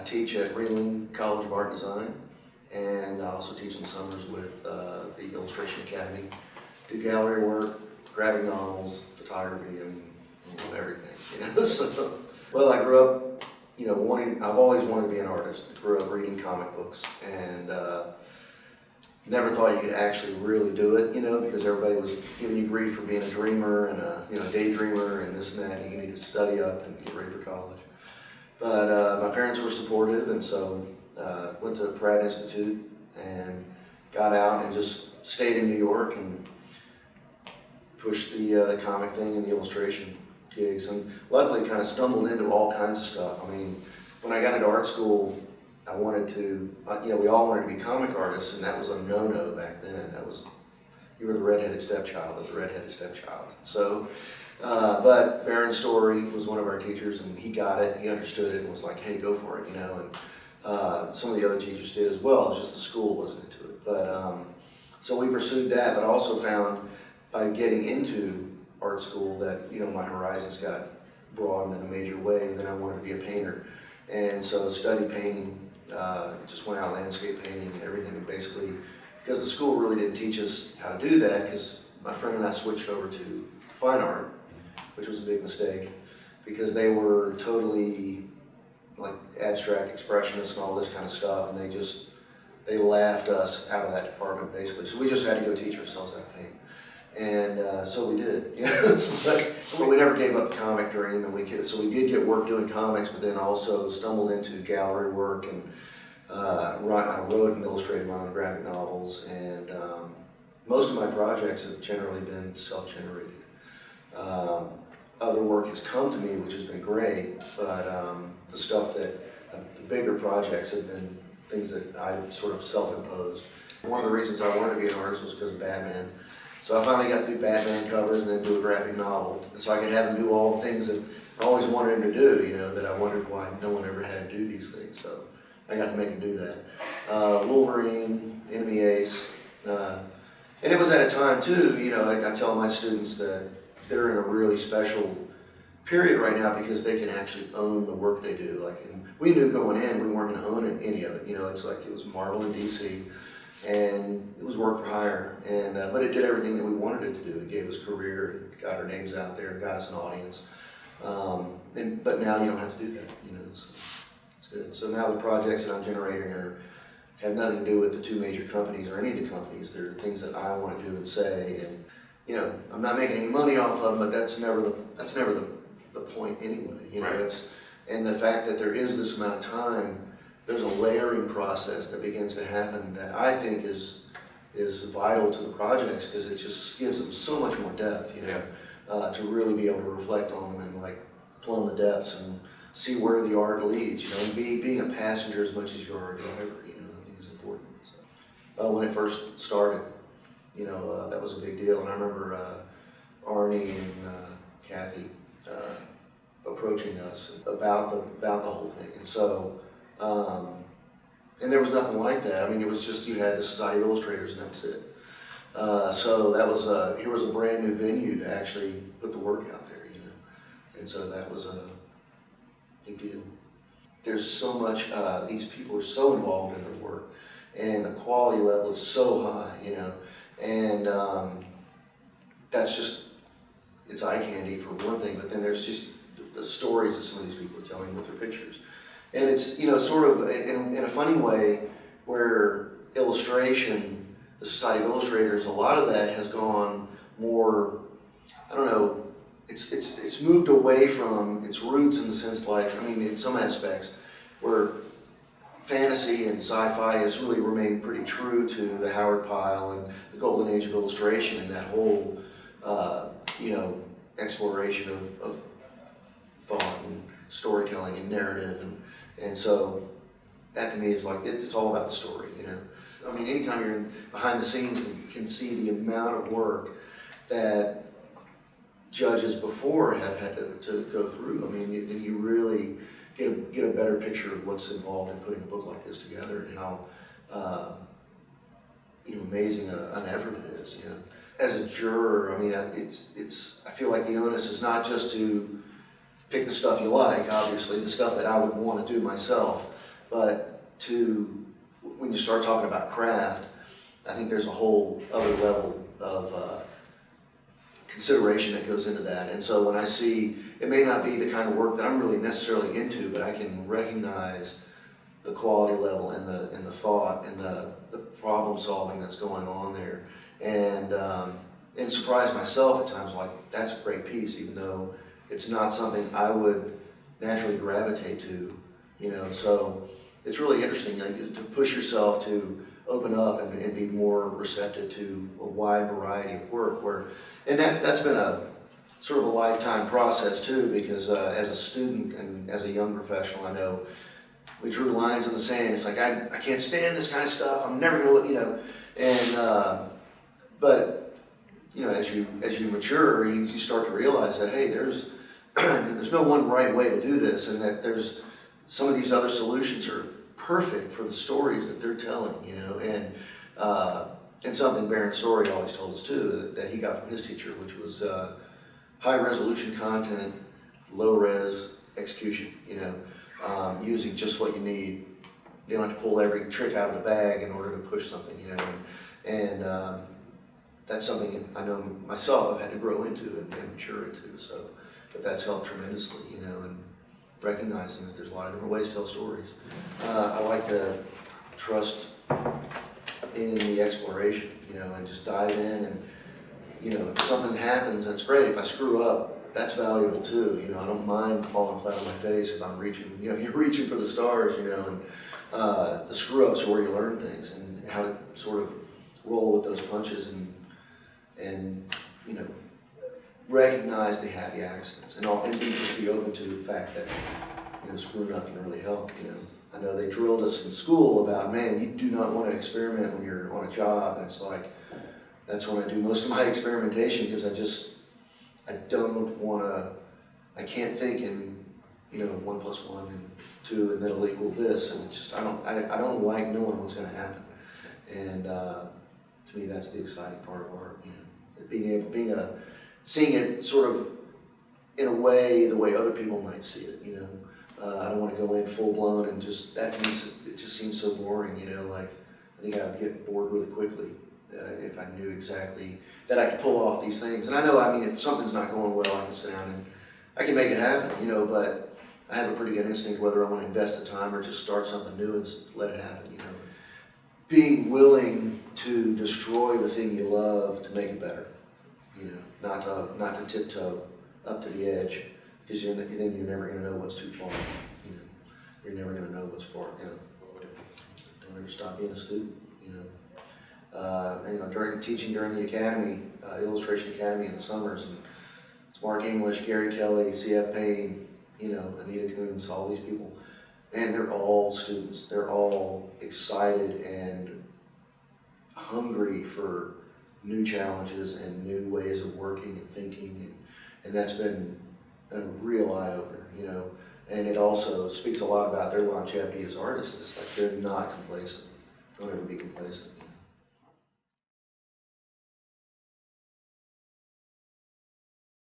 teach at Ringling College of Art and Design, and I also teach in the summers with the Illustration Academy. Do gallery work, graphic novels, photography, and everything. So, well, I grew up, I've always wanted to be an artist. I grew up reading comic books, and never thought you could actually really do it, because everybody was giving you grief for being a dreamer and a daydreamer and this and that. And you need to study up and get ready for college. But my parents were supportive, and so went to Pratt Institute and got out and just stayed in New York and pushed the comic thing and the illustration gigs, and luckily kind of stumbled into all kinds of stuff. I mean, when I got into art school, I wanted to, we all wanted to be comic artists, and that was a no-no back then. You were the redheaded stepchild of the redheaded stepchild. So, but Baron Story was one of our teachers, and he got it, he understood it, and was like, hey, go for it, and some of the other teachers did as well. It's just the school wasn't into it. But, so we pursued that, but also found by getting into art school that, my horizons got broadened in a major way, and then I wanted to be a painter. And so studied painting, just went out landscape painting and everything, and basically, because the school really didn't teach us how to do that, because my friend and I switched over to fine art, which was a big mistake, because they were totally like abstract expressionists and all this kind of stuff, and they laughed us out of that department basically. So we just had to go teach ourselves how to paint. And so we did, but we never gave up the comic dream, and so we did get work doing comics, but then also stumbled into gallery work, and I wrote and illustrated my own graphic novels, and most of my projects have generally been self-generated. Other work has come to me, which has been great, but the bigger projects have been things that I sort of self-imposed. One of the reasons I wanted to be an artist was because of Batman. So I finally got to do Batman covers and then do a graphic novel. And so I could have him do all the things that I always wanted him to do, that I wondered why no one ever had to do these things. So I got to make him do that. Wolverine, Enemy Ace. And it was at a time too, I tell my students that they're in a really special period right now because they can actually own the work they do. And we knew going in we weren't going to own any of it. It's like it was Marvel and DC. And it was work for hire, but it did everything that we wanted it to do. It gave us career, it got our names out there, got us an audience. But now you don't have to do that, it's good. So now the projects that I'm generating have nothing to do with the two major companies or any of the companies. They're things that I want to do and say, and I'm not making any money off of them, but that's never the point anyway. Right. And the fact that there is this amount of time. There's a layering process that begins to happen that I think is vital to the projects, because it just gives them so much more depth, to really be able to reflect on them and plumb the depths and see where the art leads, and being a passenger as much as you are a driver, I think is important. So, when it first started, that was a big deal, and I remember Arnie and Kathy approaching us about the whole thing, and so. And there was nothing like that. I mean, it was just you had the Society of Illustrators, and that was it. So that was here was a brand new venue to actually put the work out there, and so that was a big deal. There's so much. These people are so involved in their work, and the quality level is so high, and that's just it's eye candy for one thing. But then there's just the stories that some of these people are telling with their pictures. And it's, sort of in a funny way where illustration, the Society of Illustrators, a lot of that has gone more, I don't know, it's moved away from its roots in the sense in some aspects where fantasy and sci-fi has really remained pretty true to the Howard Pyle and the golden age of illustration and that whole, exploration of thought and storytelling and narrative and so that to me is it's all about the story, anytime you're behind the scenes and can see the amount of work that judges before have had to go through, then you really get a better picture of what's involved in putting a book like this together and how amazing an effort it is. As a juror, I feel like the onus is not just to pick the stuff you like, obviously, the stuff that I would want to do myself, But when you start talking about craft, I think there's a whole other level of consideration that goes into that. And so when I see, it may not be the kind of work that I'm really necessarily into, but I can recognize the quality level and the thought and the problem solving that's going on there, and surprise myself at times, like, that's a great piece, even though it's not something I would naturally gravitate to, you know. So it's really interesting, like, to push yourself to open up and be more receptive to a wide variety of work. And that's been a sort of a lifetime process too, because as a student and as a young professional, I know we drew lines in the sand. It's like, I can't stand this kind of stuff. I'm never gonna, you know. And but you know, as you mature, you start to realize that, hey, there's no one right way to do this, and that there's some of these other solutions are perfect for the stories that they're telling, you know. And something Baron Story always told us too, that he got from his teacher, which was high resolution content, low res execution, you know, using just what you need. You don't have to pull every trick out of the bag in order to push something, you know. And that's something I know myself I've had to grow into and mature into. So, but that's helped tremendously, you know, and recognizing that there's a lot of different ways to tell stories. I like to trust in the exploration, you know, and just dive in, and, you know, if something happens, that's great. If I screw up, that's valuable too. You know, I don't mind falling flat on my face if I'm reaching, you know, if you're reaching for the stars, you know, and the screw ups are where you learn things and how to sort of roll with those punches and you know, recognize the happy accidents and just be open to the fact that, you know, screwing up can really help, you know. I know they drilled us in school about, man, you do not want to experiment when you're on a job, and it's like, that's when I do most of my experimentation, because I don't want to, I can't think in, you know, 1 + 1 and 2 and that'll equal this, and it's just, I don't like knowing what's going to happen. And to me, that's the exciting part of art, you know, seeing it sort of in a way, the way other people might see it, you know. I don't want to go in full blown and just, it just seems so boring, you know, like, I think I would get bored really quickly if I knew exactly that I could pull off these things. And I know, I mean, if something's not going well, I can sit down and I can make it happen, you know, but I have a pretty good instinct whether I want to invest the time or just start something new and let it happen, you know. Being willing to destroy the thing you love to make it better, you know, not to tiptoe up to the edge, because then you're never going to know what's too far, you know. You're never going to know what's far, you know. Don't ever stop being a student, you know. And, you know, teaching during the academy, Illustration Academy in the summers, and it's Mark English, Gary Kelly, C.F. Payne, you know, Anita Coons, all these people. And they're all students. They're all excited and hungry for new challenges and new ways of working and thinking, and that's been a real eye-opener, you know. And it also speaks a lot about their longevity as artists. It's like they're not complacent. Don't ever be complacent.